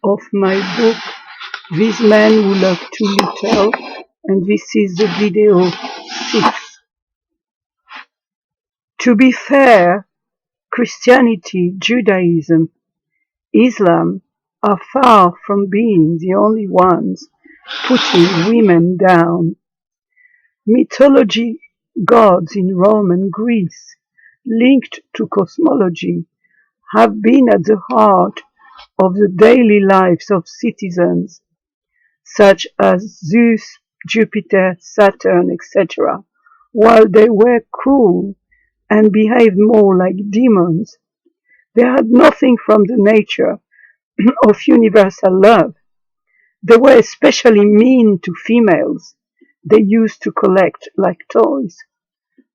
of my book, These Men Who Love Too Little, and this is the video 6. To be fair, Christianity, Judaism, Islam are far from being the only ones putting women down. Mythology gods in Rome and Greece, linked to cosmology, have been at the heart of the daily lives of citizens, such as Zeus, Jupiter, Saturn, etc., while they were cruel and behaved more like demons. They had nothing from the nature of universal love. They were especially mean to females they used to collect like toys.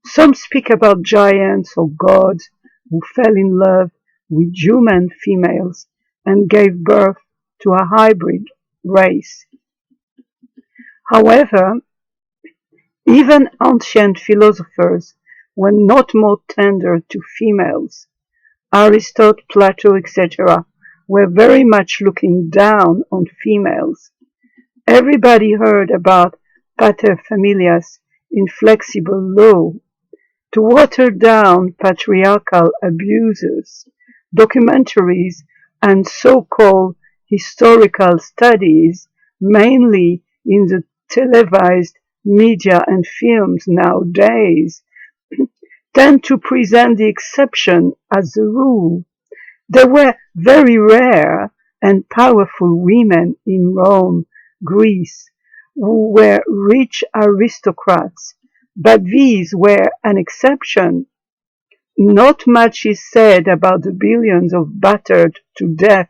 Some speak about giants or gods who fell in love with human females and gave birth to a hybrid race. However, even ancient philosophers were not more tender to females. Aristotle, Plato, etc. were very much looking down on females. Everybody heard about paterfamilias, inflexible law. To water down patriarchal abuses, documentaries and so-called historical studies, mainly in the televised media and films nowadays, tend to present the exception as the rule. There were very rare and powerful women in Rome, Greece, who were rich aristocrats, but these were an exception. Not much is said about the billions of battered to death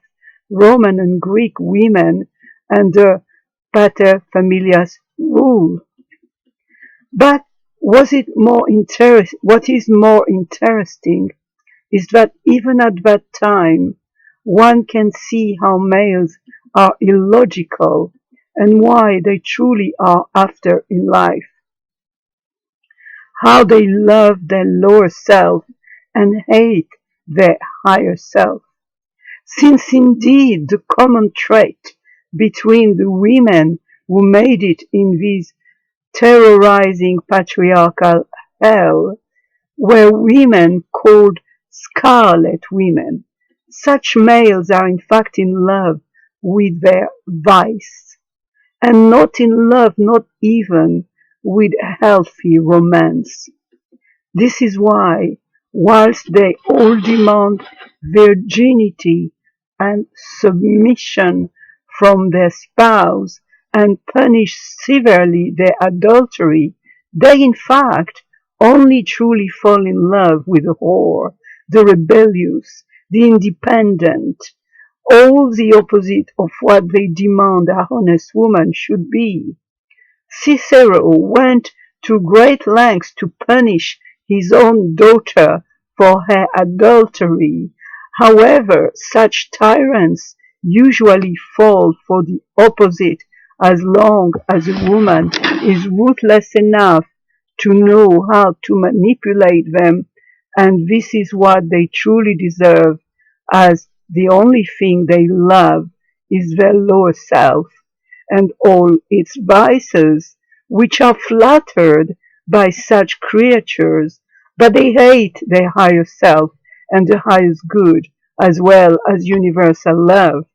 Roman and Greek women under paterfamilias rule. But what is more interesting is that even at that time, one can see how males are illogical and why they truly are after in life. How they love their lower self and hate their higher self. Since indeed the common trait between the women who made it in this terrorizing patriarchal hell were women called scarlet women. Such males are in fact in love with their vice, and not in love, not even with healthy romance. This is why, whilst they all demand virginity and submission from their spouse and punish severely their adultery, they in fact only truly fall in love with the whore, the rebellious, the independent, all the opposite of what they demand a honest woman should be. Cicero went to great lengths to punish his own daughter for her adultery. However, such tyrants usually fall for the opposite as long as a woman is ruthless enough to know how to manipulate them, and this is what they truly deserve, as the only thing they love is their lower self and all its vices, which are flattered by such creatures, but they hate their higher self and the highest good, as well as universal love.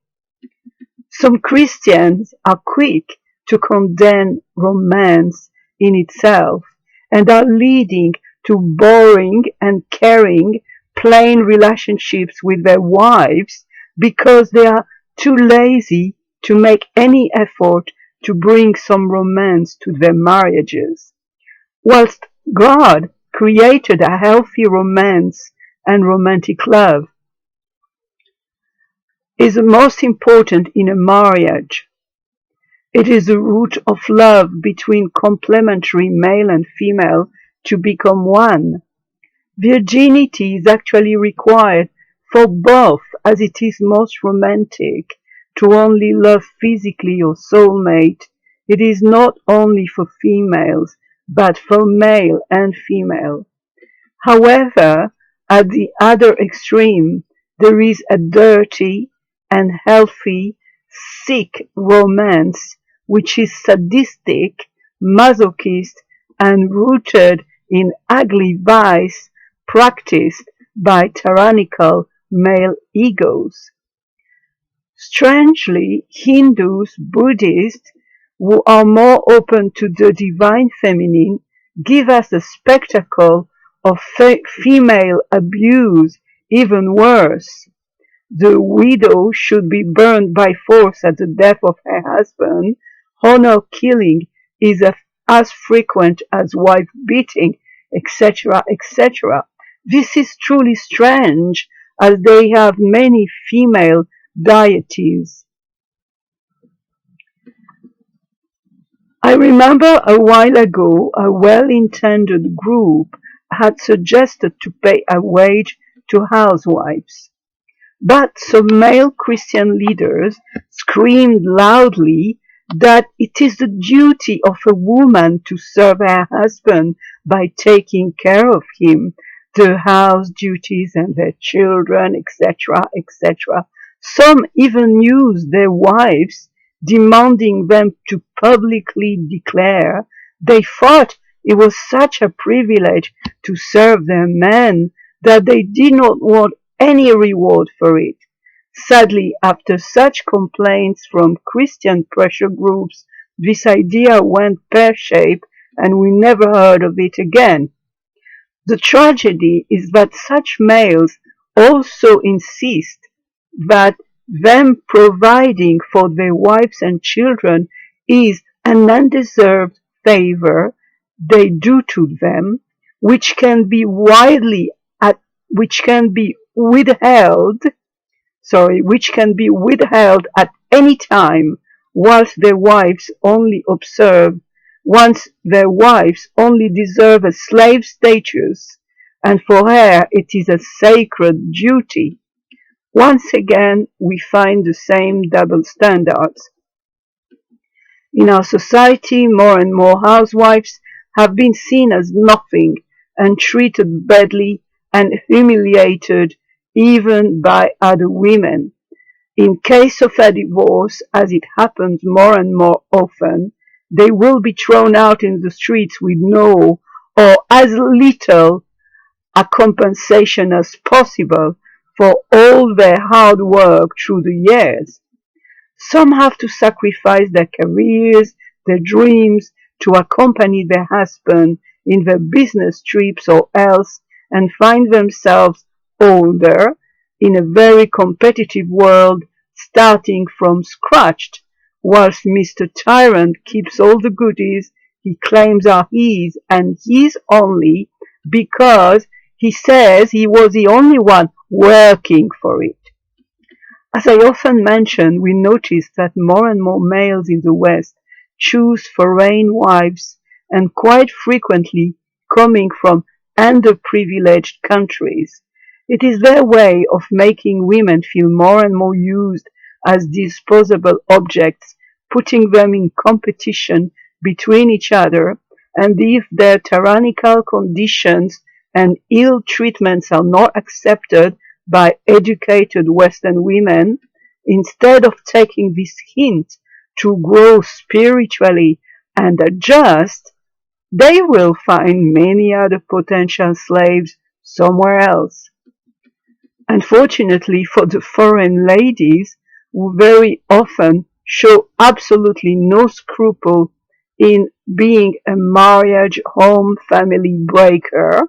Some Christians are quick to condemn romance in itself and are leading to boring and caring plain relationships with their wives because they are too lazy to make any effort to bring some romance to their marriages. Whilst God created a healthy romance and romantic love is the most important in a marriage. It is the root of love between complementary male and female to become one. Virginity is actually required for both, as it is most romantic to only love physically your soulmate. It is not only for females, but for male and female. However, at the other extreme, there is a dirty and healthy seek romance which is sadistic, masochist, and rooted in ugly vice practiced by tyrannical male egos. Strangely, Hindus, Buddhists, who are more open to the divine feminine, give us a spectacle of female abuse even worse. The widow should be burned by force at the death of her husband. Honor killing is as frequent as wife beating, etc., etc. This is truly strange, as they have many female deities. I remember a while ago a well-intended group had suggested to pay a wage to housewives. But some male Christian leaders screamed loudly that it is the duty of a woman to serve her husband by taking care of him, the house duties and their children, etc., etc. Some even used their wives, demanding them to publicly declare they thought it was such a privilege to serve their men that they did not want any reward for it. Sadly, after such complaints from Christian pressure groups, this idea went pear-shaped and we never heard of it again. The tragedy is that such males also insist that them providing for their wives and children is an undeserved favor they do to them, which can be widely which can be withheld at any time, whilst their wives only once their wives only deserve a slave status, and for her it is a sacred duty. Once again, we find the same double standards. In our society, more and more housewives have been seen as nothing and treated badly and humiliated even by other women. In case of a divorce, as it happens more and more often, they will be thrown out in the streets with no or as little a compensation as possible for all their hard work through the years. Some have to sacrifice their careers, their dreams, to accompany their husband in their business trips or else, and find themselves older in a very competitive world, starting from scratch, whilst Mr. Tyrant keeps all the goodies he claims are his and his only because he says he was the only one working for it. As I often mention, we notice that more and more males in the West choose foreign wives, and quite frequently coming from underprivileged countries. It is their way of making women feel more and more used as disposable objects, putting them in competition between each other, and if their tyrannical conditions and ill treatments are not accepted by educated Western women, instead of taking this hint to grow spiritually and adjust, they will find many other potential slaves somewhere else. Unfortunately for the foreign ladies, who very often show absolutely no scruple in being a marriage home family breaker,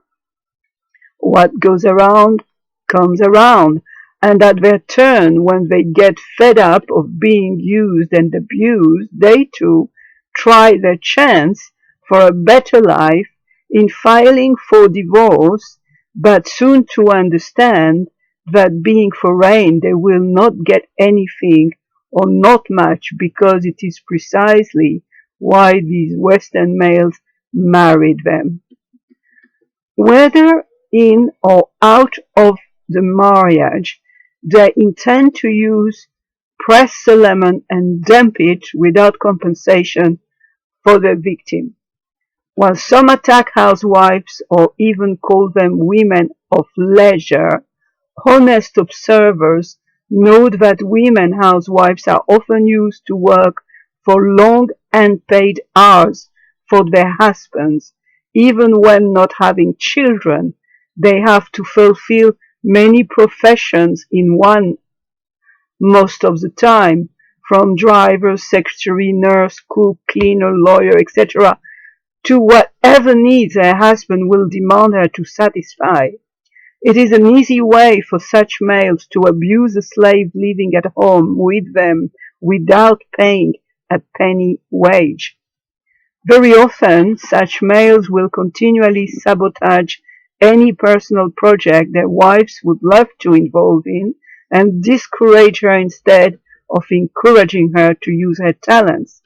what goes around comes around, and at their turn, when they get fed up of being used and abused, they too try their chance for a better life in filing for divorce, but soon to understand that being foreign they will not get anything or not much, because it is precisely why these Western males married them. Whether in or out of the marriage, they intend to use, press the lemon and dump it without compensation for the victim. While some attack housewives or even call them women of leisure, honest observers Note that women housewives are often used to work for long unpaid hours for their husbands. Even when not having children, they have to fulfill many professions in one most of the time, from driver, secretary, nurse, cook, cleaner, lawyer, etc., to whatever needs her husband will demand her to satisfy. It is an easy way for such males to abuse a slave living at home with them without paying a penny wage. Very often, such males will continually sabotage any personal project their wives would love to involve in and discourage her instead of encouraging her to use her talents.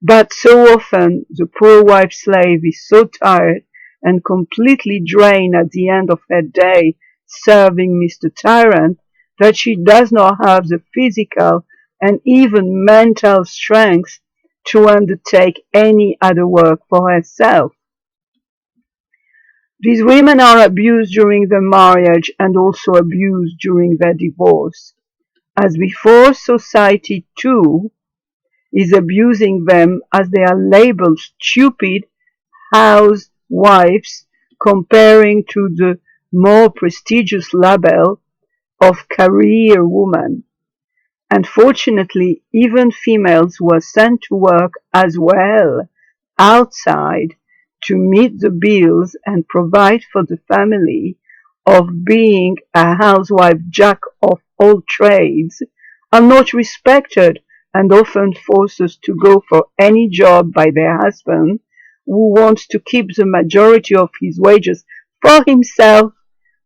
But so often the poor wife slave is so tired and completely drained at the end of her day serving Mr. Tyrant that she does not have the physical and even mental strength to undertake any other work for herself. These women are abused during their marriage and also abused during their divorce. As before, society too is abusing them as they are labeled stupid housewives comparing to the more prestigious label of career woman. Unfortunately, even females were sent to work as well outside to meet the bills and provide for the family of being a housewife jack of all trades are not respected and often forced to go for any job by their husband who wants to keep the majority of his wages for himself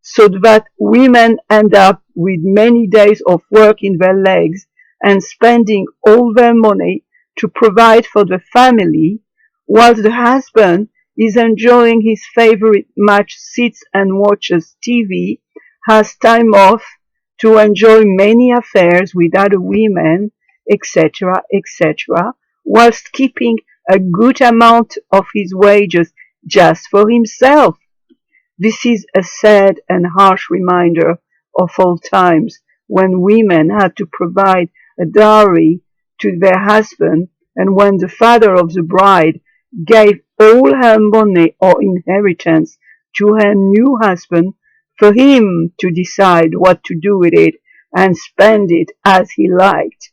so that women end up with many days of work in their legs and spending all their money to provide for the family whilst the husband is enjoying his favorite match, sits and watches TV, has time off to enjoy many affairs with other women, etc., etc., whilst keeping a good amount of his wages just for himself. This is a sad and harsh reminder of old times when women had to provide a dowry to their husband and when the father of the bride gave all her money or inheritance to her new husband for him to decide what to do with it and spend it as he liked.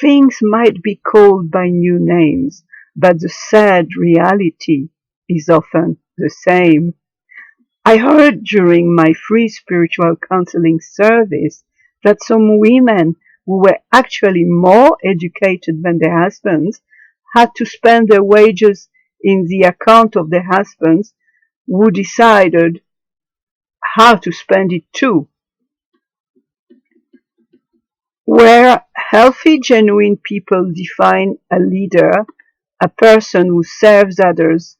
Things might be called by new names, but the sad reality is often the same. I heard during my free spiritual counseling service that some women who were actually more educated than their husbands had to spend their wages in the account of their husbands who decided how to spend it too. Where healthy, genuine people define a leader, a person who serves others,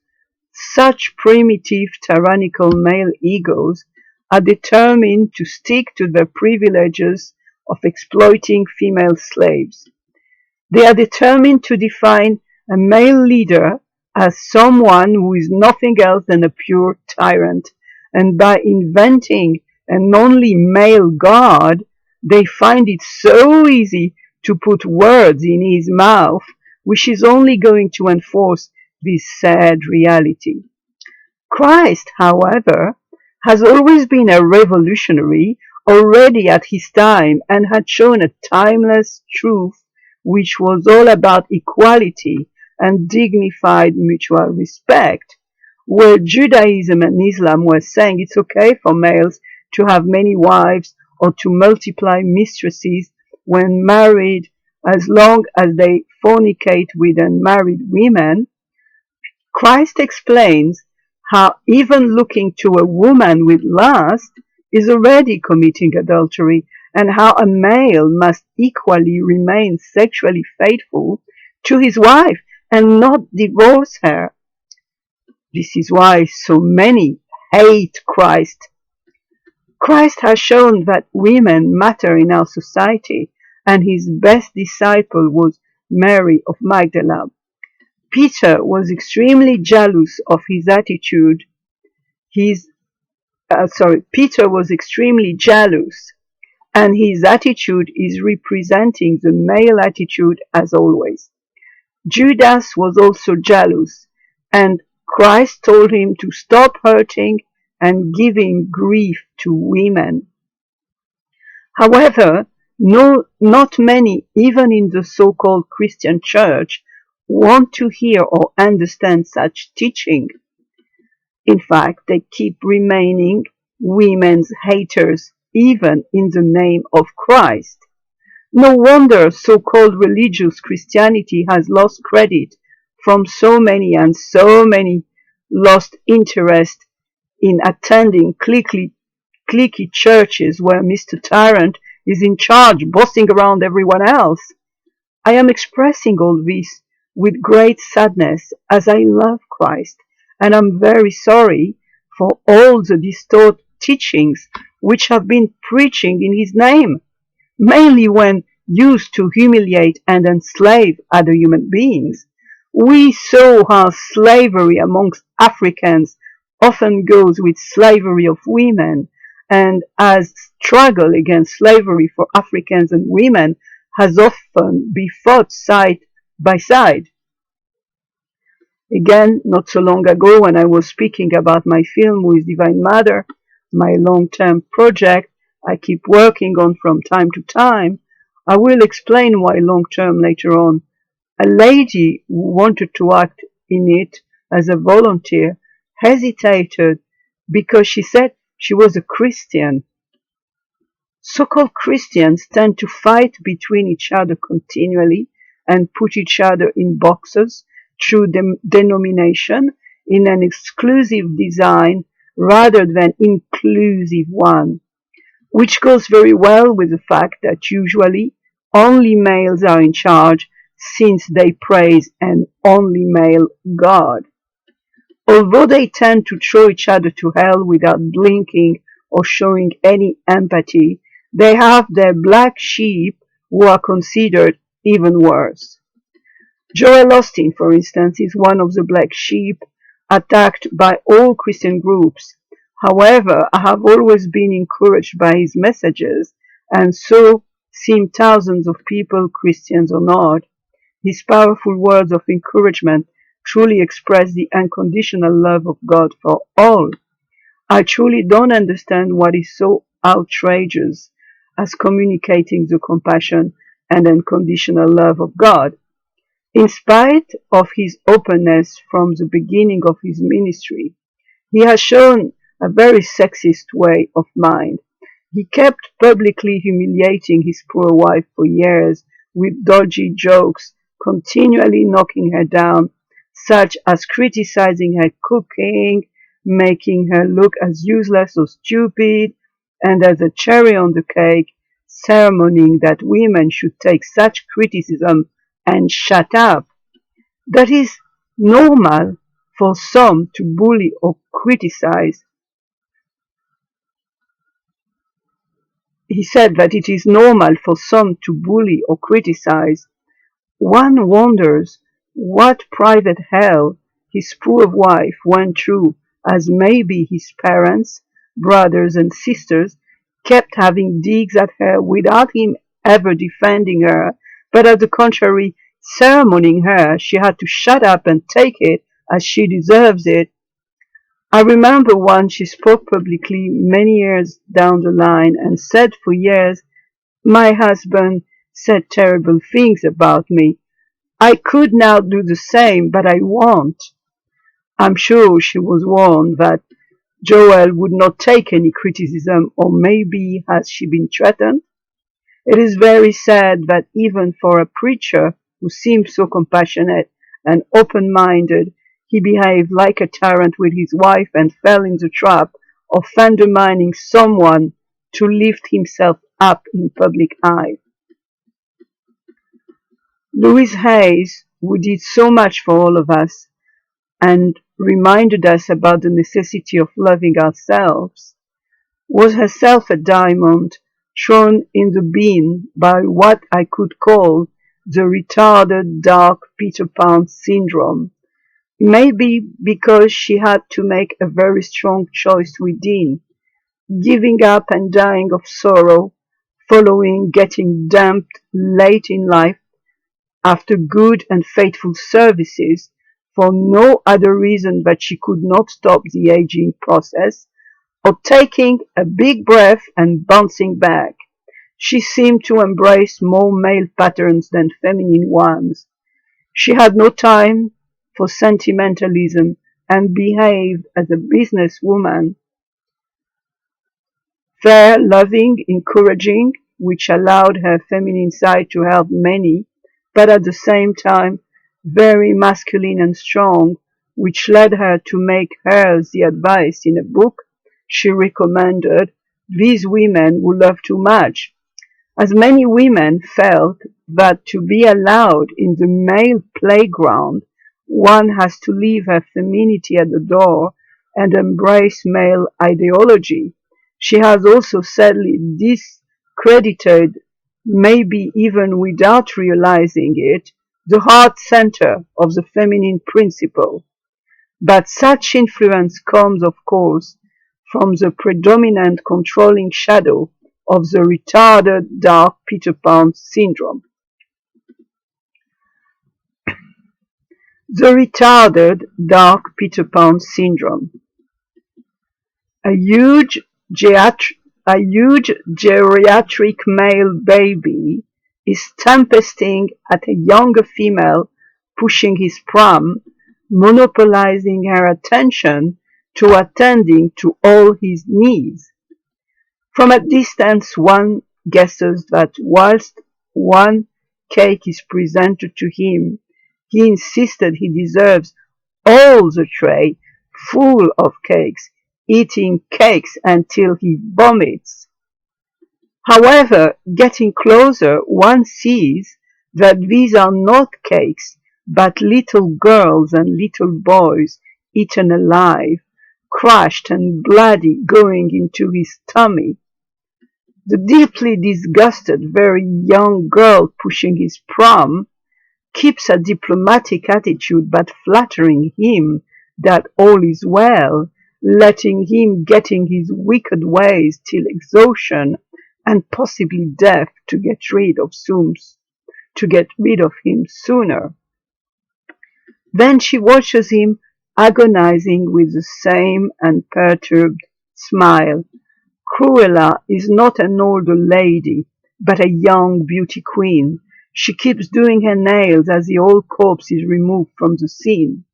such primitive, tyrannical male egos are determined to stick to their privileges of exploiting female slaves. They are determined to define a male leader as someone who is nothing else than a pure tyrant, and by inventing an only male god, they find it so easy to put words in his mouth, which is only going to enforce this sad reality. Christ, however, has always been a revolutionary already at his time and had shown a timeless truth which was all about equality and dignified mutual respect. Where Judaism and Islam were saying it's okay for males to have many wives or to multiply mistresses when married as long as they fornicate with unmarried women, Christ explains how even looking to a woman with lust is already committing adultery and how a male must equally remain sexually faithful to his wife and not divorce her. This is why so many hate Christ. Christ has shown that women matter in our society, and his best disciple was Mary of Magdala. Peter was extremely jealous and his attitude is representing the male attitude as always. Judas was also jealous, and Christ told him to stop hurting and giving grief to women. However, not many, even in the so-called Christian church, want to hear or understand such teaching. In fact, they keep remaining women's haters, even in the name of Christ. No wonder so-called religious Christianity has lost credit from so many, and so many lost interest in attending cliquey churches where Mr. Tyrant is in charge, bossing around everyone else. I am expressing all this with great sadness as I love Christ, and I'm very sorry for all the distorted teachings which have been preaching in his name, mainly when used to humiliate and enslave other human beings. We saw how slavery amongst Africans often goes with slavery of women, and as struggle against slavery for Africans and women has often been fought side by side. Again, not so long ago, when I was speaking about my film with Divine Mother, my long-term project I keep working on from time to time, I will explain why long-term later on. A lady who wanted to act in it as a volunteer hesitated because she said she was a Christian. So-called Christians tend to fight between each other continually and put each other in boxes through denomination in an exclusive design rather than inclusive one, which goes very well with the fact that usually only males are in charge since they praise an only male God. Although they tend to throw each other to hell without blinking or showing any empathy, they have their black sheep who are considered even worse. Joel Austin, for instance, is one of the black sheep attacked by all Christian groups. However, I have always been encouraged by his messages, and so seem thousands of people, Christians or not. His powerful words of encouragement truly express the unconditional love of God for all. I truly don't understand what is so outrageous as communicating the compassion and unconditional love of God. In spite of his openness from the beginning of his ministry, he has shown a very sexist way of mind. He kept publicly humiliating his poor wife for years with dodgy jokes, continually knocking her down, such as criticizing her cooking, making her look as useless or stupid, and as a cherry on the cake, sermoning that women should take such criticism and shut up. That is normal for some to bully or criticize. He said that it is normal for some to bully or criticize. One wonders what private hell his poor wife went through, as maybe his parents, brothers and sisters kept having digs at her without him ever defending her, but on the contrary, sermoning her. She had to shut up and take it as she deserves it. I remember once she spoke publicly many years down the line and said for years, "My husband said terrible things about me. I could now do the same, but I won't." I'm sure she was warned that Joel would not take any criticism, or maybe has she been threatened? It is very sad that even for a preacher who seemed so compassionate and open-minded, he behaved like a tyrant with his wife and fell in the trap of undermining someone to lift himself up in public eye. Louise Hayes, who did so much for all of us and reminded us about the necessity of loving ourselves, was herself a diamond thrown in the bin by what I could call the retarded dark Peter Pan syndrome. Maybe because she had to make a very strong choice within, giving up and dying of sorrow following getting dumped late in life after good and faithful services for no other reason that she could not stop the aging process, or taking a big breath and bouncing back. She seemed to embrace more male patterns than feminine ones. She had no time for sentimentalism and behaved as a businesswoman, fair, loving, encouraging, which allowed her feminine side to help many, but at the same time very masculine and strong, which led her to make hers the advice in a book she recommended these women who love too much, as many women felt that to be allowed in the male playground, one has to leave her femininity at the door and embrace male ideology. She has also sadly discredited, maybe even without realizing it, the heart center of the feminine principle. But such influence comes, of course, from the predominant controlling shadow of the retarded dark Peter Pan syndrome. The retarded dark Peter Pan syndrome. A huge, a huge geriatric male baby is tempesting at a younger female pushing his pram, monopolizing her attention to attending to all his needs. From a distance one guesses that whilst one cake is presented to him, he insisted he deserves all the tray full of cakes, eating cakes until he vomits. However, getting closer, one sees that these are not cakes, but little girls and little boys eaten alive, crushed and bloody going into his tummy. The deeply disgusted, very young girl pushing his pram keeps a diplomatic attitude but flattering him that all is well, letting him getting his wicked ways till exhaustion and possibly death to get rid of him sooner. Then she watches him agonizing with the same unperturbed smile. Cruella is not an older lady, but a young beauty queen. She keeps doing her nails as the old corpse is removed from the scene.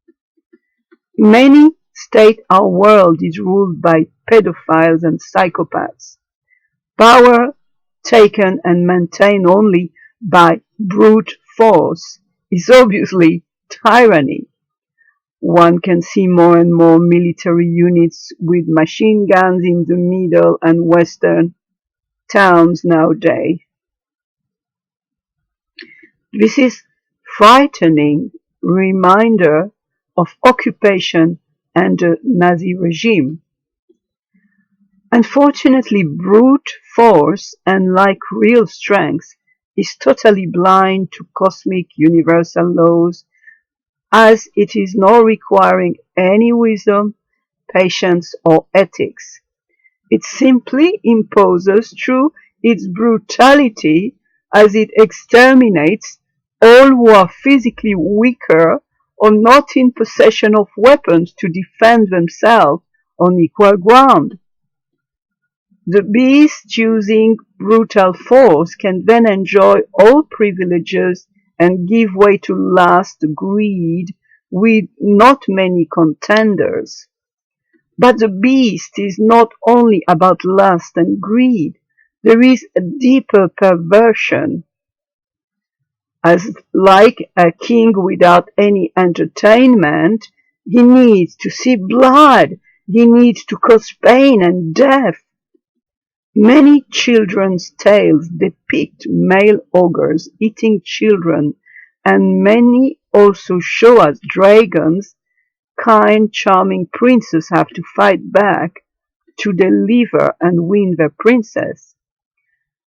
Many state our world is ruled by pedophiles and psychopaths. Power taken and maintained only by brute force is obviously tyranny. One can see more and more military units with machine guns in the middle and western towns nowadays. This is frightening reminder of occupation and the Nazi regime. Unfortunately, brute force, unlike real strength, is totally blind to cosmic universal laws, as it is not requiring any wisdom, patience, or ethics. It simply imposes through its brutality as it exterminates all who are physically weaker or not in possession of weapons to defend themselves on equal ground. The beast using brutal force can then enjoy all privileges and give way to lust, greed, with not many contenders. But the beast is not only about lust and greed. There is a deeper perversion. As like a king without any entertainment, he needs to see blood. He needs to cause pain and death. Many children's tales depict male ogres eating children, and many also show us dragons, kind, charming princes have to fight back to deliver and win their princess.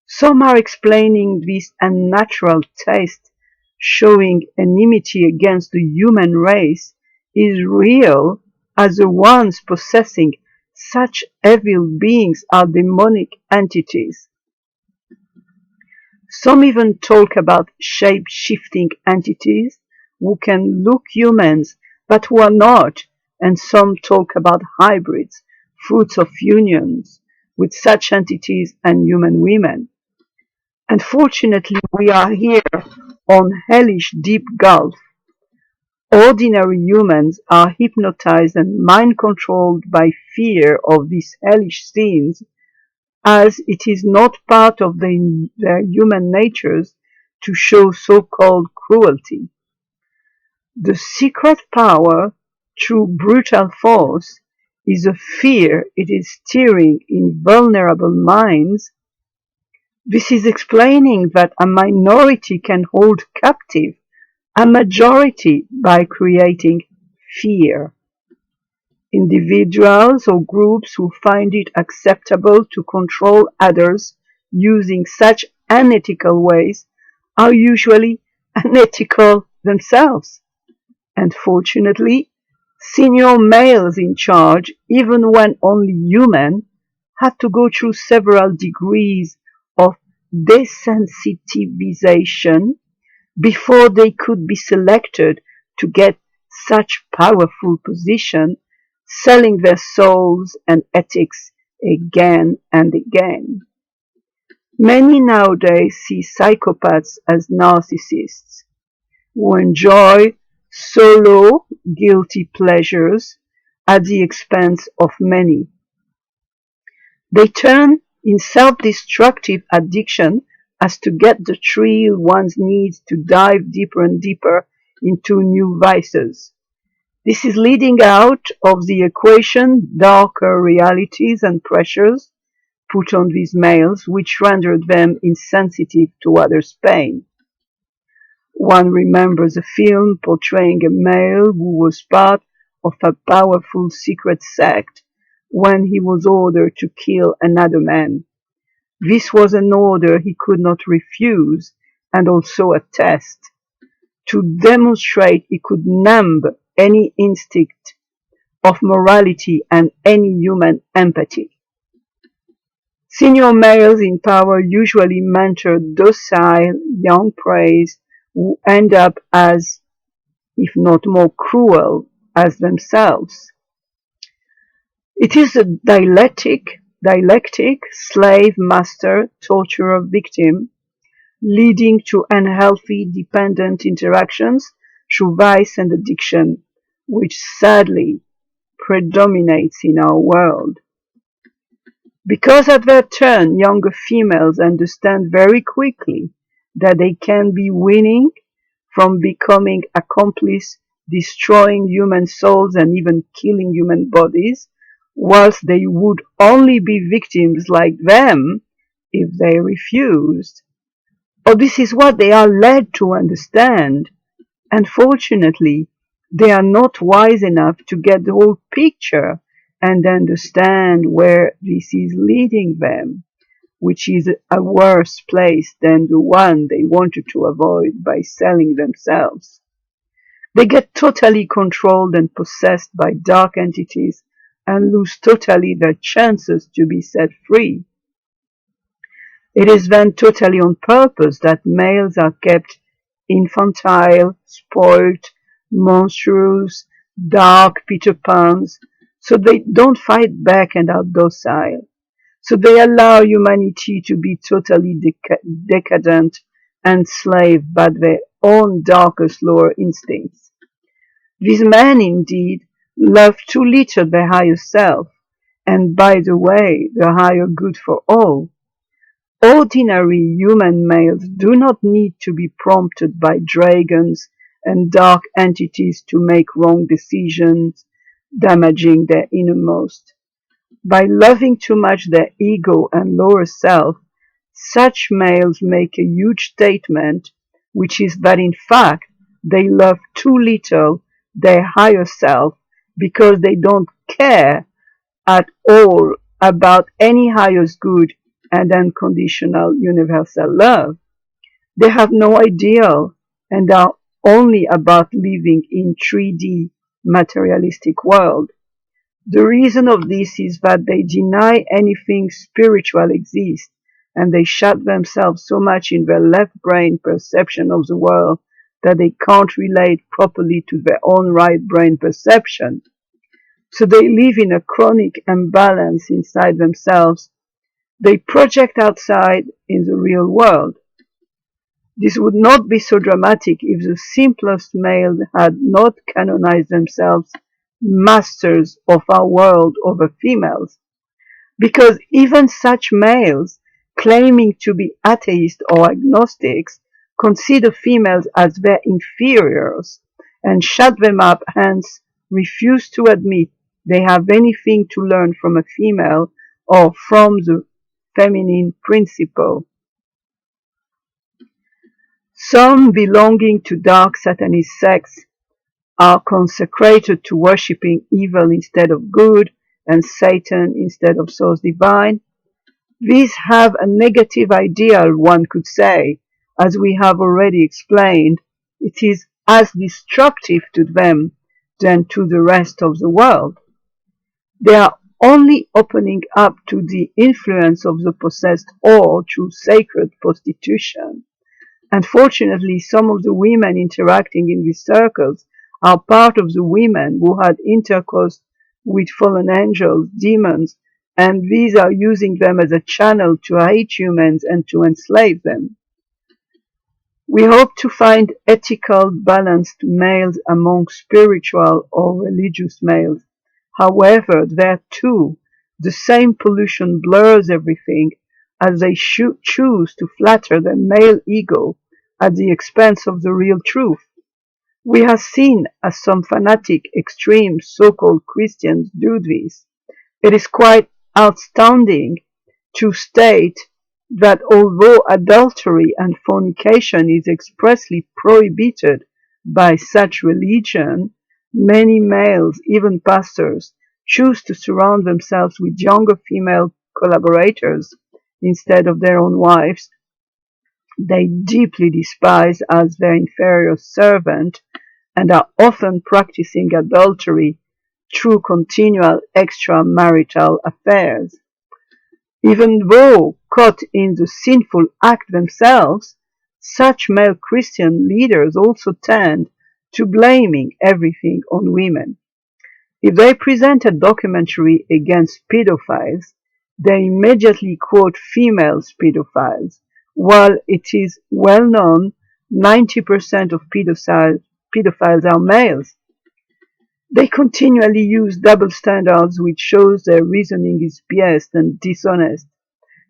Some are explaining this unnatural taste, showing enmity against the human race is real, as the ones possessing such evil beings are demonic entities. Some even talk about shape-shifting entities who can look humans but who are not, and some talk about hybrids, fruits of unions with such entities and human women. Unfortunately, we are here on hellish deep gulf. Ordinary humans are hypnotized and mind-controlled by fear of these hellish scenes, as it is not part of their human natures to show so-called cruelty. The secret power, through brutal force, is a fear it is stirring in vulnerable minds. This is explaining that a minority can hold captive a majority by creating fear. Individuals or groups who find it acceptable to control others using such unethical ways are usually unethical themselves. Unfortunately, senior males in charge, even when only human, have to go through several degrees of desensitivization before they could be selected to get such powerful position, selling their souls and ethics again and again. Many nowadays see psychopaths as narcissists who enjoy solo guilty pleasures at the expense of many. They turn in self-destructive addiction as to get the thrill one needs to dive deeper and deeper into new vices. This is leading out of the equation darker realities and pressures put on these males, which rendered them insensitive to others' pain. One remembers a film portraying a male who was part of a powerful secret sect when he was ordered to kill another man. This was an order he could not refuse, and also a test to demonstrate he could numb any instinct of morality and any human empathy. Senior males in power usually mentor docile young preys who end up as, if not more cruel, as themselves. It is a dialectic, slave-master, torturer-victim, leading to unhealthy dependent interactions through vice and addiction, which sadly predominates in our world. Because at their turn, younger females understand very quickly that they can be winning from becoming accomplices, destroying human souls and even killing human bodies, whilst they would only be victims like them if they refused. Or this is what they are led to understand. Unfortunately, they are not wise enough to get the whole picture and understand where this is leading them, which is a worse place than the one they wanted to avoid by selling themselves. They get totally controlled and possessed by dark entities and lose totally their chances to be set free. It is then totally on purpose that males are kept infantile, spoiled, monstrous, dark Peter Pans, so they don't fight back and are docile. So they allow humanity to be totally decadent, enslaved by their own darkest lower instincts. These men indeed love too little their higher self, and by the way, the higher good for all. Ordinary human males do not need to be prompted by dragons and dark entities to make wrong decisions, damaging their innermost. By loving too much their ego and lower self, such males make a huge statement, which is that in fact they love too little their higher self because they don't care at all about any highest good and unconditional universal love. They have no ideal and are only about living in 3D materialistic world. The reason of this is that they deny anything spiritual exists and they shut themselves so much in their left brain perception of the world that they can't relate properly to their own right brain perception. So they live in a chronic imbalance inside themselves. They project outside in the real world. This would not be so dramatic if the simplest males had not canonized themselves masters of our world over females, because even such males, claiming to be atheists or agnostics, consider females as their inferiors and shut them up, hence refuse to admit they have anything to learn from a female or from the feminine principle. Some belonging to dark Satanist sects are consecrated to worshipping evil instead of good and Satan instead of source divine. These have a negative ideal, one could say. As we have already explained, it is as destructive to them than to the rest of the world. They are only opening up to the influence of the possessed whore through sacred prostitution. Unfortunately, some of the women interacting in these circles are part of the women who had intercourse with fallen angels, demons, and these are using them as a channel to hate humans and to enslave them. We hope to find ethical, balanced males among spiritual or religious males. However, there too, the same pollution blurs everything as they choose to flatter their male ego at the expense of the real truth. We have seen as some fanatic, extreme so-called Christians do this. It is quite astounding to state that although adultery and fornication is expressly prohibited by such religion, many males, even pastors, choose to surround themselves with younger female collaborators instead of their own wives. They deeply despise as their inferior servant and are often practicing adultery through continual extramarital affairs. Even though caught in the sinful act themselves, such male Christian leaders also tend to blaming everything on women. If they present a documentary against pedophiles, they immediately quote female pedophiles, while it is well known 90% of pedophiles are males. They continually use double standards, which shows their reasoning is biased and dishonest.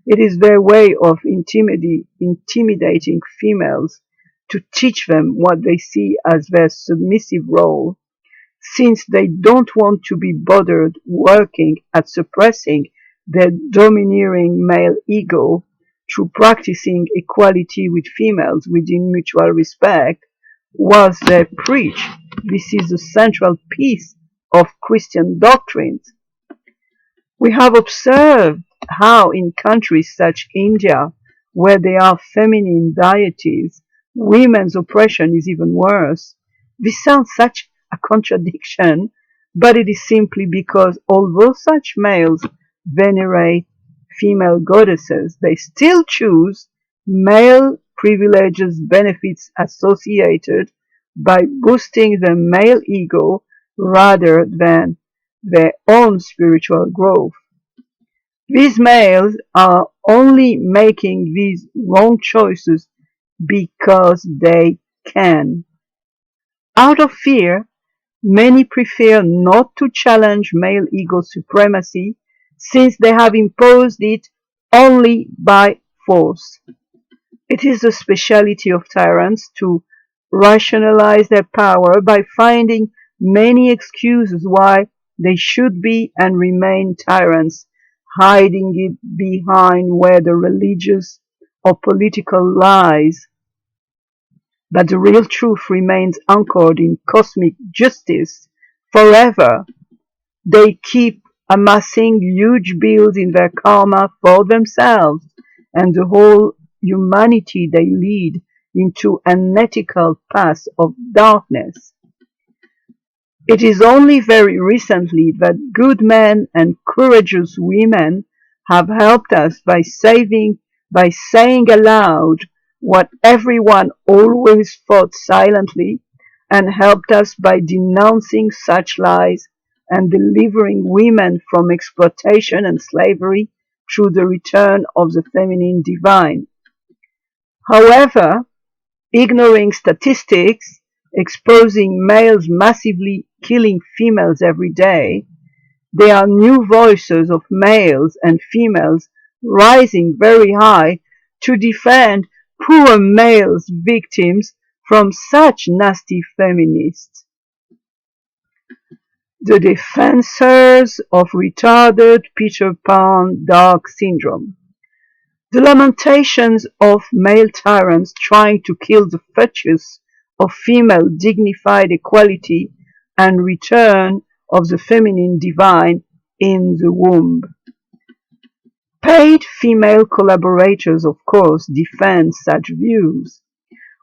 It is their way of intimidating females to teach them what they see as their submissive role, since they don't want to be bothered working at suppressing their domineering male ego through practicing equality with females within mutual respect, whilst they preach this is the central piece of Christian doctrines. We have observed how in countries such as India, where there are feminine deities, women's oppression is even worse. This sounds such a contradiction, but it is simply because although such males venerate female goddesses, they still choose male privileges benefits associated by boosting the male ego rather than their own spiritual growth. These males are only making these wrong choices because they can. Out of fear, many prefer not to challenge male ego supremacy since they have imposed it only by force. It is the speciality of tyrants to rationalize their power by finding many excuses why they should be and remain tyrants, hiding it behind whether religious or political lies. But the real truth remains anchored in cosmic justice forever. They keep amassing huge bills in their karma for themselves and the whole humanity they lead into an ethical path of darkness. It is only very recently that good men and courageous women have helped us by saving by saying aloud what everyone always thought silently, and helped us by denouncing such lies and delivering women from exploitation and slavery through the return of the feminine divine. However, ignoring statistics exposing males massively killing females every day, there are new voices of males and females rising very high to defend poor males victims from such nasty feminists. The defensors of retarded Peter Pan dog syndrome. The lamentations of male tyrants trying to kill the fetus of female dignified equality and return of the feminine divine in the womb. Paid female collaborators, of course, defend such views.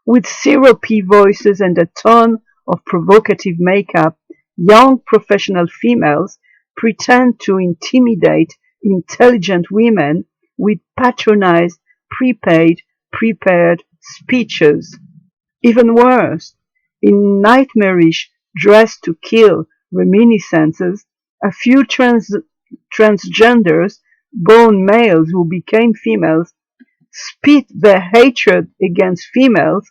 With syrupy voices and a ton of provocative makeup, young professional females pretend to intimidate intelligent women with patronized, prepared speeches. Even worse, in nightmarish dress to kill reminiscences, a few transgenders, born males who became females, spit their hatred against females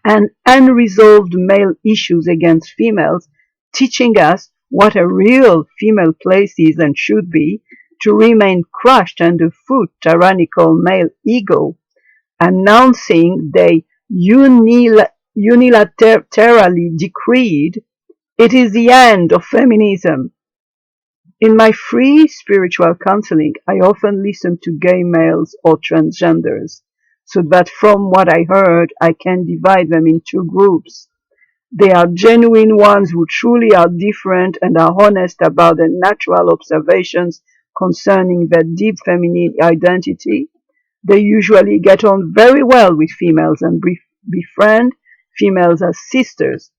and unresolved male issues against females, teaching us what a real female place is and should be, to remain crushed underfoot tyrannical male ego, announcing they unilaterally decreed, "It is the end of feminism." In my free spiritual counseling, I often listen to gay males or transgenders, so that from what I heard, I can divide them in two groups. They are genuine ones who truly are different and are honest about their natural observations concerning their deep feminine identity. They usually get on very well with females and befriend females as sisters.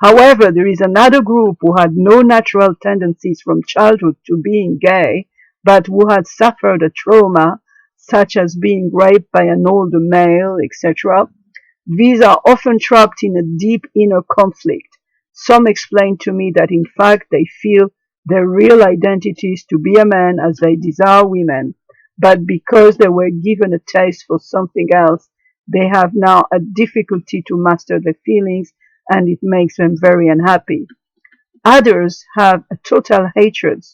However, there is another group who had no natural tendencies from childhood to being gay, but who had suffered a trauma, such as being raped by an older male, etc. These are often trapped in a deep inner conflict. Some explain to me that in fact they feel their real identity is to be a man as they desire women, but because they were given a taste for something else, they have now a difficulty to master their feelings and it makes them very unhappy. Others have a total hatred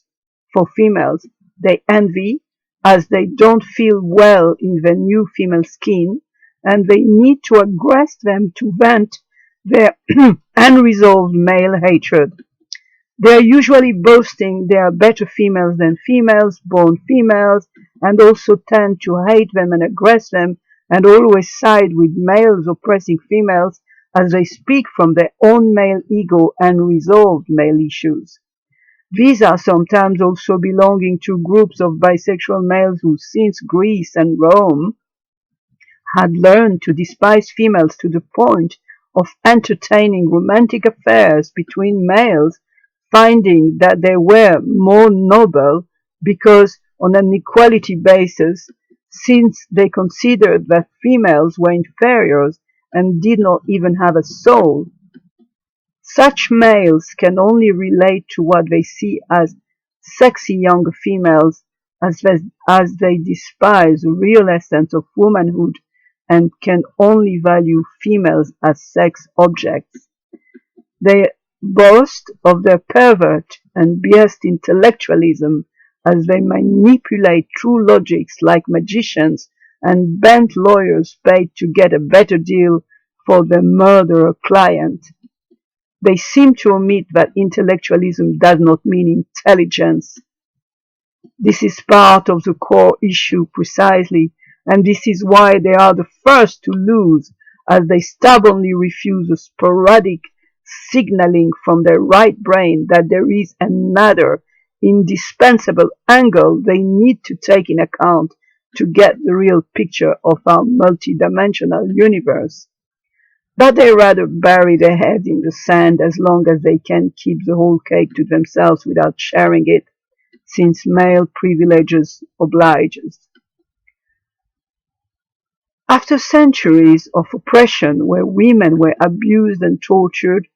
for females. They envy as they don't feel well in their new female skin and they need to aggress them to vent their unresolved male hatred. They are usually boasting they are better females than females, born females, and also tend to hate them and aggress them and always side with males oppressing females as they speak from their own male ego and resolved male issues. These are sometimes also belonging to groups of bisexual males who since Greece and Rome had learned to despise females to the point of entertaining romantic affairs between males, finding that they were more noble because on an equality basis, since they considered that females were inferiors and did not even have a soul. Such males can only relate to what they see as sexy younger females as they despise the real essence of womanhood and can only value females as sex objects. They boast of their pervert and biased intellectualism as they manipulate true logics like magicians and bent lawyers paid to get a better deal for their murderer client. They seem to omit that intellectualism does not mean intelligence. This is part of the core issue precisely, and this is why they are the first to lose, as they stubbornly refuse the sporadic signaling from their right brain that there is another indispensable angle they need to take in account to get the real picture of our multidimensional universe. But they rather bury their head in the sand as long as they can keep the whole cake to themselves without sharing it, since male privileges obliges. After centuries of oppression where women were abused and tortured,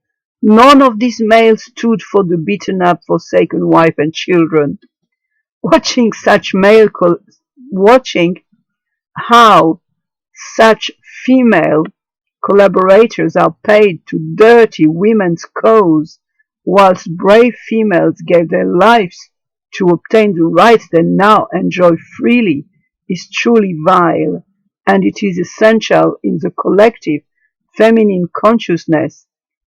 none of these males stood for the beaten up, forsaken wife and children. Watching such watching how such female collaborators are paid to dirty women's cause, whilst brave females gave their lives to obtain the rights they now enjoy freely, is truly vile, and it is essential in the collective feminine consciousness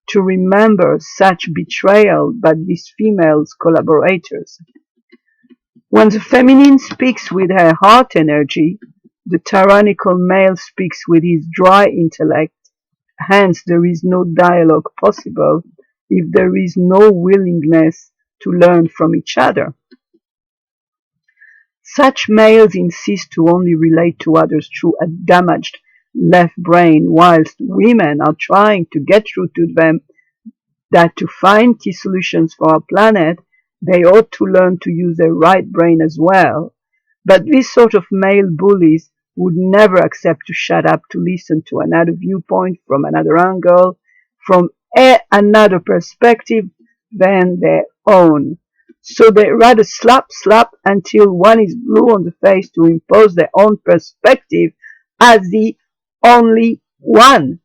to remember such betrayal by these female collaborators. When the feminine speaks with her heart energy, the tyrannical male speaks with his dry intellect. Hence there is no dialogue possible if there is no willingness to learn from each other. Such males insist to only relate to others through a damaged left brain, whilst women are trying to get through to them that to find key solutions for our planet, they ought to learn to use their right brain as well. But this sort of male bullies would never accept to shut up to listen to another viewpoint from another angle, from another perspective than their own. So they rather slap until one is blue on the face to impose their own perspective as the only one.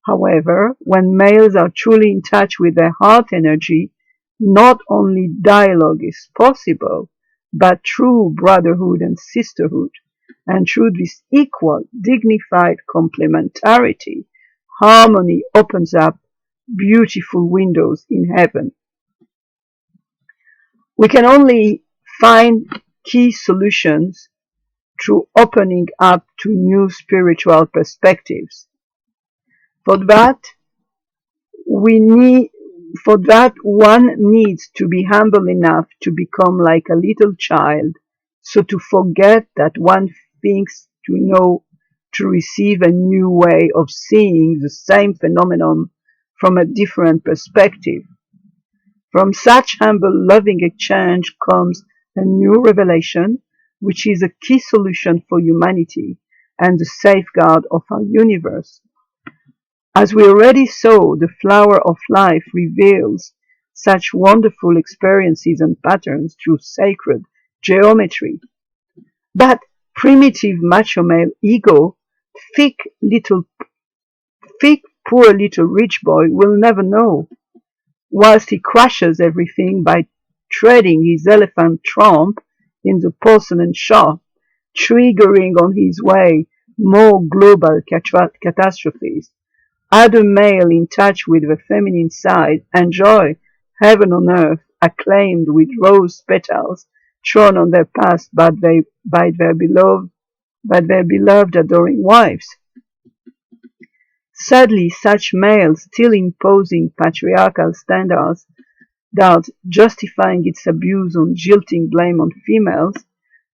However, when males are truly in touch with their heart energy, not only dialogue is possible, but true brotherhood and sisterhood. And through this equal, dignified complementarity, harmony opens up beautiful windows in heaven. We can only find key solutions through opening up to new spiritual perspectives. For that, one needs to be humble enough to become like a little child, so to forget that one thinks to know, to receive a new way of seeing the same phenomenon from a different perspective. From such humble, loving exchange comes a new revelation, which is a key solution for humanity and the safeguard of our universe. As we already saw, the flower of life reveals such wonderful experiences and patterns through sacred geometry. But primitive macho male ego, thick poor little rich boy will never know, whilst he crushes everything by treading his elephant trump in the porcelain shop, triggering on his way more global catastrophes. Other male in touch with the feminine side enjoy heaven on earth, acclaimed with rose petals thrown on their path by their beloved adoring wives. Sadly, such males still imposing patriarchal standards, thus justifying its abuse on jilting blame on females,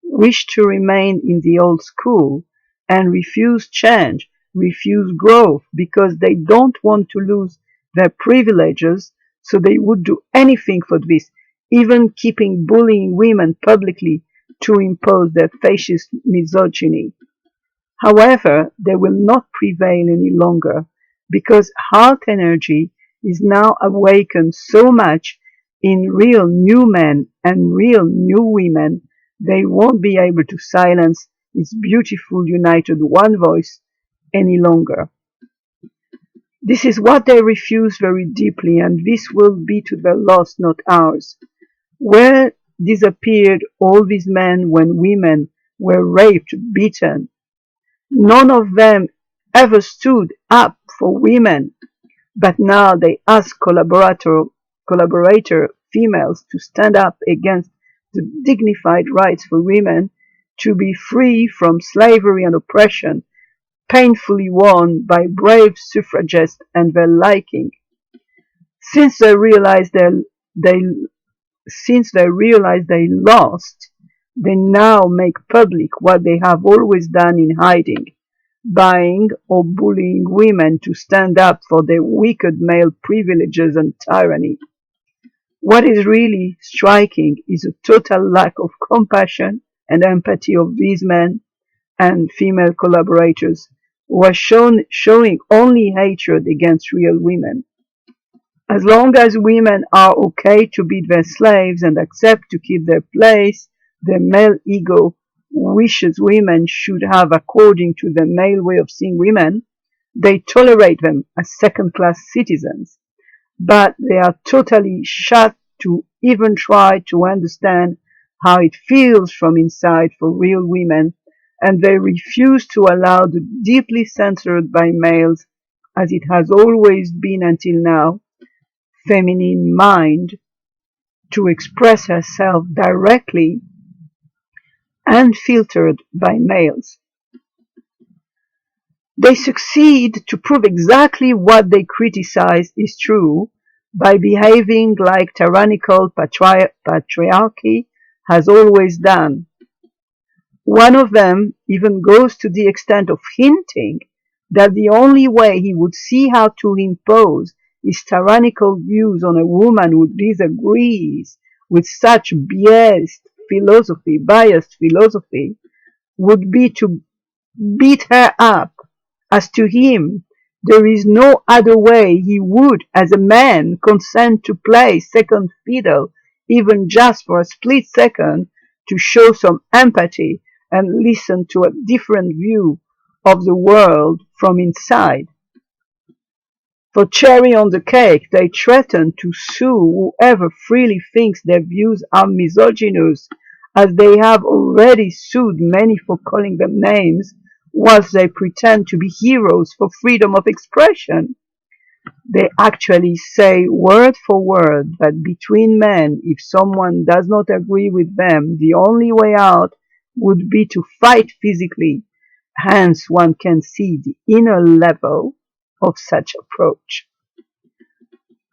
wish to remain in the old school and refuse change, refuse growth, because they don't want to lose their privileges, so they would do anything for this, even keeping bullying women publicly to impose their fascist misogyny. However, they will not prevail any longer, because heart energy is now awakened so much in real new men and real new women, they won't be able to silence its beautiful united one voice any longer. This is what they refuse very deeply, and this will be to their loss, not ours. Where disappeared all these men when women were raped, beaten? None of them ever stood up for women, but now they ask collaborator females to stand up against the dignified rights for women to be free from slavery and oppression, painfully won by brave suffragists and their liking. Since they realize they lost, they now make public what they have always done in hiding, buying or bullying women to stand up for their wicked male privileges and tyranny. What is really striking is a total lack of compassion and empathy of these men, and female collaborators were showing only hatred against real women. As long as women are okay to be their slaves and accept to keep their place, their male ego wishes women should have according to the male way of seeing women, they tolerate them as second-class citizens. But they are totally shut to even try to understand how it feels from inside for real women, and they refuse to allow the deeply censored by males, as it has always been until now, feminine mind to express herself directly unfiltered by males. They succeed to prove exactly what they criticize is true by behaving like tyrannical patriarchy has always done. One of them even goes to the extent of hinting that the only way he would see how to impose his tyrannical views on a woman who disagrees with such biased philosophy, would be to beat her up. As to him, there is no other way he would, as a man, consent to play second fiddle, even just for a split second, to show some empathy and listen to a different view of the world from inside. For cherry on the cake, they threaten to sue whoever freely thinks their views are misogynist, as they have already sued many for calling them names, whilst they pretend to be heroes for freedom of expression. They actually say word for word that between men, if someone does not agree with them, the only way out would be to fight physically. Hence one can see the inner level of such approach.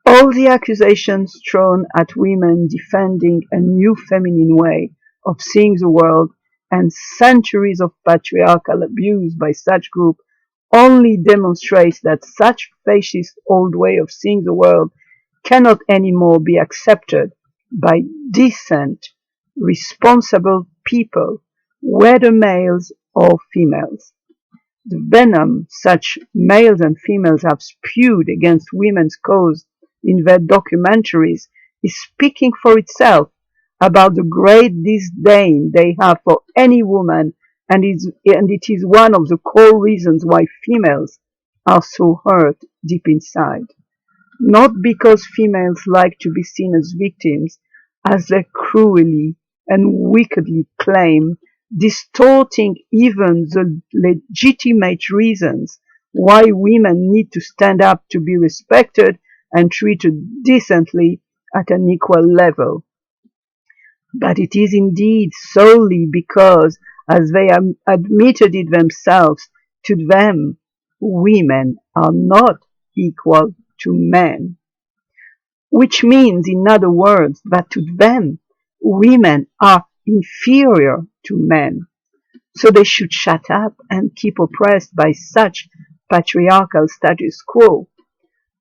All the accusations thrown at women defending a new feminine way of seeing the world and centuries of patriarchal abuse by such group only demonstrates that such fascist old way of seeing the world cannot anymore be accepted by decent, responsible people, whether males or females. The venom such males and females have spewed against women's cause in their documentaries is speaking for itself about the great disdain they have for any woman, and it is one of the core reasons why females are so hurt deep inside. Not because females like to be seen as victims, as they cruelly and wickedly claim, distorting even the legitimate reasons why women need to stand up to be respected and treated decently at an equal level. But it is indeed solely because, as they admitted it themselves, to them, women are not equal to men. Which means, in other words, that to them, women are inferior to men. So they should shut up and keep oppressed by such patriarchal status quo.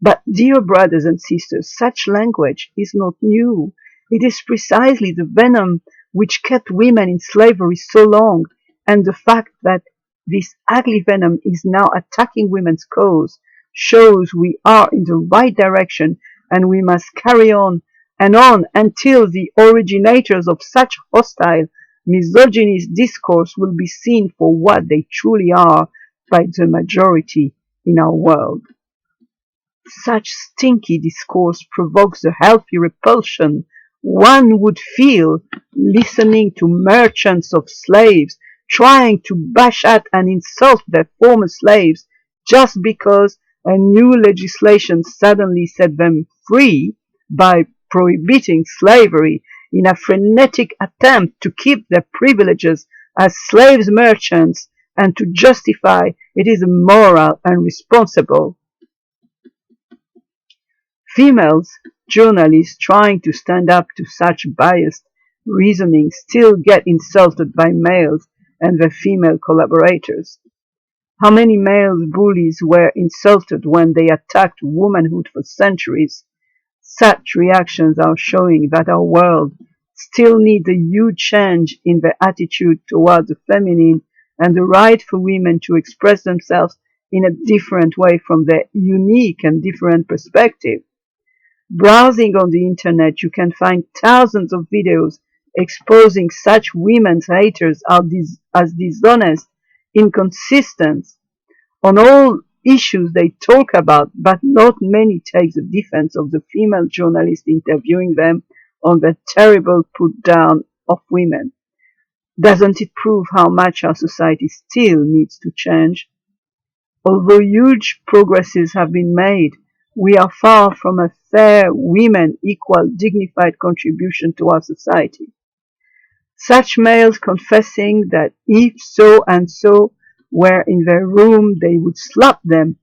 But, dear brothers and sisters, such language is not new. It is precisely the venom which kept women in slavery so long, and the fact that this ugly venom is now attacking women's cause shows we are in the right direction, and we must carry on and on until the originators of such hostile, misogynist discourse will be seen for what they truly are by the majority in our world. Such stinky discourse provokes a healthy repulsion one would feel listening to merchants of slaves trying to bash at and insult their former slaves just because a new legislation suddenly set them free by prohibiting slavery in a frenetic attempt to keep their privileges as slaves merchants and to justify it is immoral and responsible. Females journalists trying to stand up to such biased reasoning still get insulted by males and their female collaborators. How many male bullies were insulted when they attacked womanhood for centuries? Such reactions are showing that our world still needs a huge change in the attitude toward the feminine and the right for women to express themselves in a different way from their unique and different perspective. Browsing on the internet, you can find thousands of videos exposing such women's haters as dishonest, inconsistent on all issues they talk about, but not many take the defense of the female journalist interviewing them on the terrible put down of women. Doesn't it prove how much our society still needs to change? Although huge progresses have been made, we are far from a fair, women equal, dignified contribution to our society. Such males confessing that if so and so were in their room, they would slap them,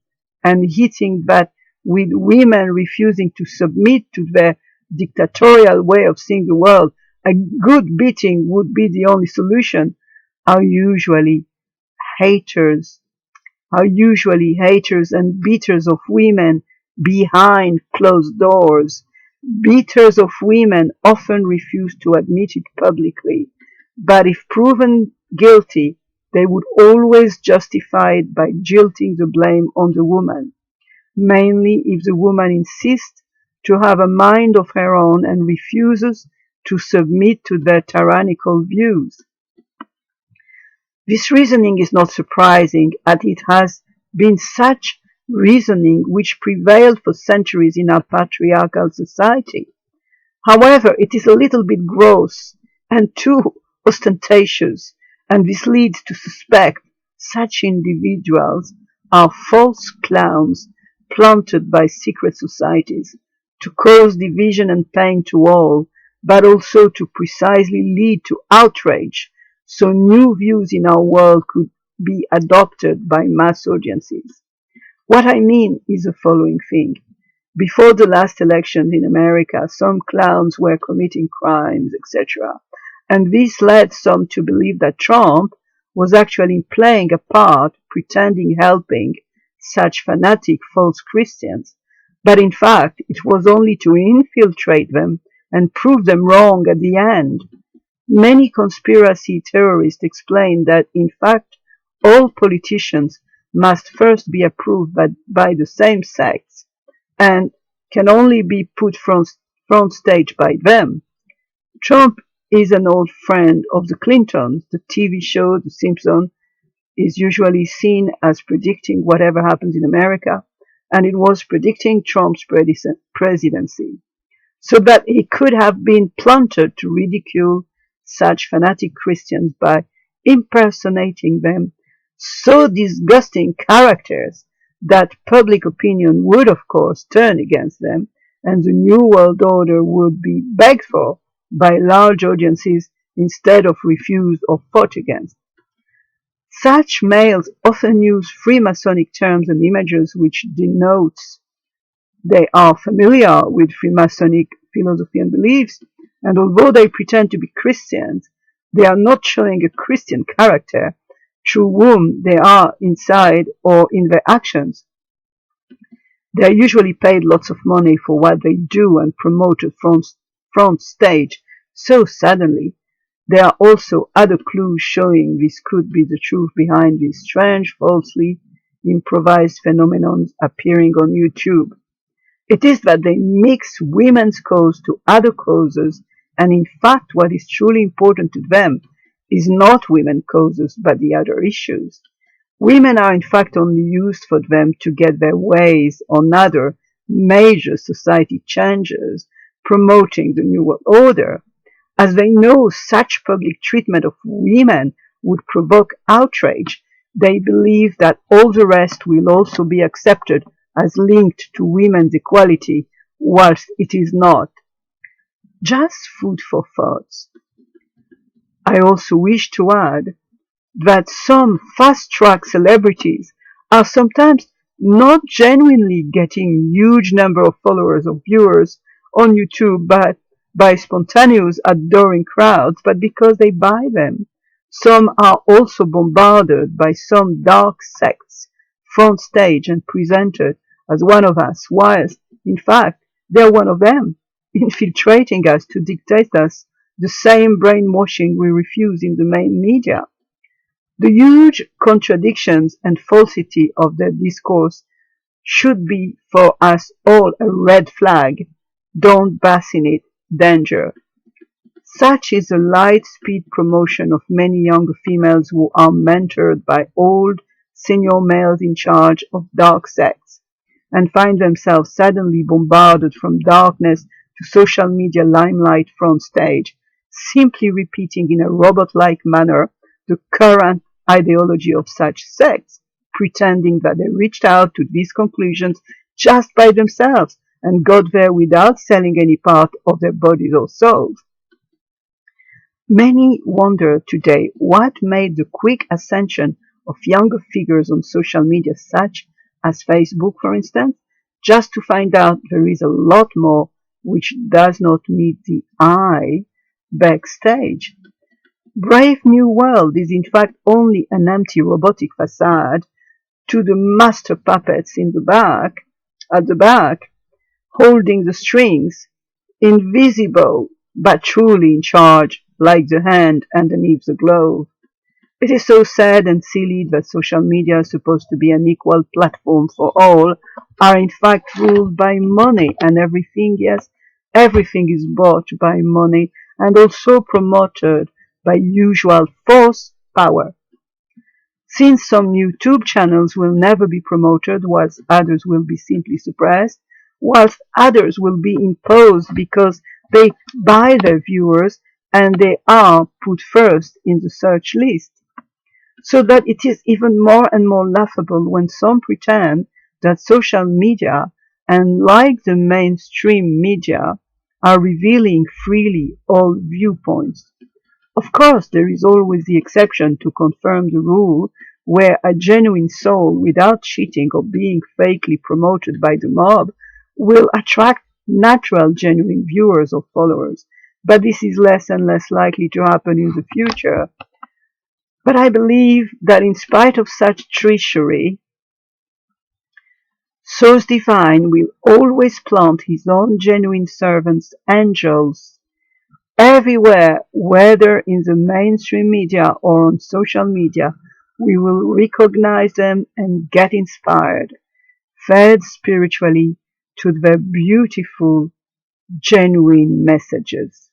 and hitting that with women refusing to submit to their dictatorial way of seeing the world, a good beating would be the only solution, are usually haters and beaters of women behind closed doors. Beaters of women often refuse to admit it publicly, but if proven guilty, they would always justify it by jilting the blame on the woman, mainly if the woman insists to have a mind of her own and refuses to submit to their tyrannical views. This reasoning is not surprising, as it has been such reasoning which prevailed for centuries in our patriarchal society. However, it is a little bit gross and too ostentatious, and this leads to suspect such individuals are false clowns planted by secret societies to cause division and pain to all, but also to precisely lead to outrage, so new views in our world could be adopted by mass audiences. What I mean is the following thing. Before the last elections in America, some clowns were committing crimes, etc. And this led some to believe that Trump was actually playing a part, pretending helping such fanatic false Christians. But in fact, it was only to infiltrate them and prove them wrong at the end. Many conspiracy theorists explain that, in fact, all politicians must first be approved by the same sex and can only be put front stage by them. Trump is an old friend of the Clintons. The TV show The Simpsons is usually seen as predicting whatever happens in America, and it was predicting Trump's presidency, so that he could have been planted to ridicule such fanatic Christians by impersonating them, so disgusting characters that public opinion would of course turn against them, and the New World Order would be begged for by large audiences instead of refused or fought against. Such males often use Freemasonic terms and images which denotes they are familiar with Freemasonic philosophy and beliefs, and although they pretend to be Christians, they are not showing a Christian character through whom they are inside or in their actions. They are usually paid lots of money for what they do and promoted from front stage, so suddenly there are also other clues showing this could be the truth behind these strange, falsely improvised phenomenons appearing on YouTube. It is that they mix women's cause to other causes, and in fact what is truly important to them is not women's causes but the other issues. Women are in fact only used for them to get their ways on other major society changes promoting the New World Order. As they know such public treatment of women would provoke outrage, they believe that all the rest will also be accepted as linked to women's equality, whilst it is not. Just food for thought. I also wish to add that some fast-track celebrities are sometimes not genuinely getting huge number of followers or viewers on YouTube but by spontaneous adoring crowds, but because they buy them. Some are also bombarded by some dark sects front stage and presented as one of us, whilst in fact they are one of them, infiltrating us to dictate us the same brainwashing we refuse in the main media. The huge contradictions and falsity of their discourse should be for us all a red flag. Don't bask in it. Danger. Such is the light-speed promotion of many younger females who are mentored by old senior males in charge of dark sects, and find themselves suddenly bombarded from darkness to social media limelight front stage, simply repeating in a robot-like manner the current ideology of such sects, pretending that they reached out to these conclusions just by themselves and got there without selling any part of their bodies or souls. Many wonder today what made the quick ascension of younger figures on social media such as Facebook, for instance, just to find out there is a lot more which does not meet the eye backstage. Brave New World is in fact only an empty robotic facade to the master puppets at the back, holding the strings, invisible but truly in charge, like the hand underneath the glove. It is so sad and silly that social media, supposed to be an equal platform for all, are in fact ruled by money, and everything, yes, everything is bought by money and also promoted by usual false power. Since some YouTube channels will never be promoted, whilst others will be simply suppressed, whilst others will be imposed because they buy their viewers and they are put first in the search list. So that it is even more and more laughable when some pretend that social media, unlike the mainstream media, are revealing freely all viewpoints. Of course, there is always the exception to confirm the rule, where a genuine soul, without cheating or being fakely promoted by the mob, will attract natural, genuine viewers or followers. But this is less and less likely to happen in the future. But I believe that in spite of such treachery, Source Divine will always plant his own genuine servants, angels, everywhere, whether in the mainstream media or on social media. We will recognize them and get inspired, fed spiritually to their beautiful, genuine messages.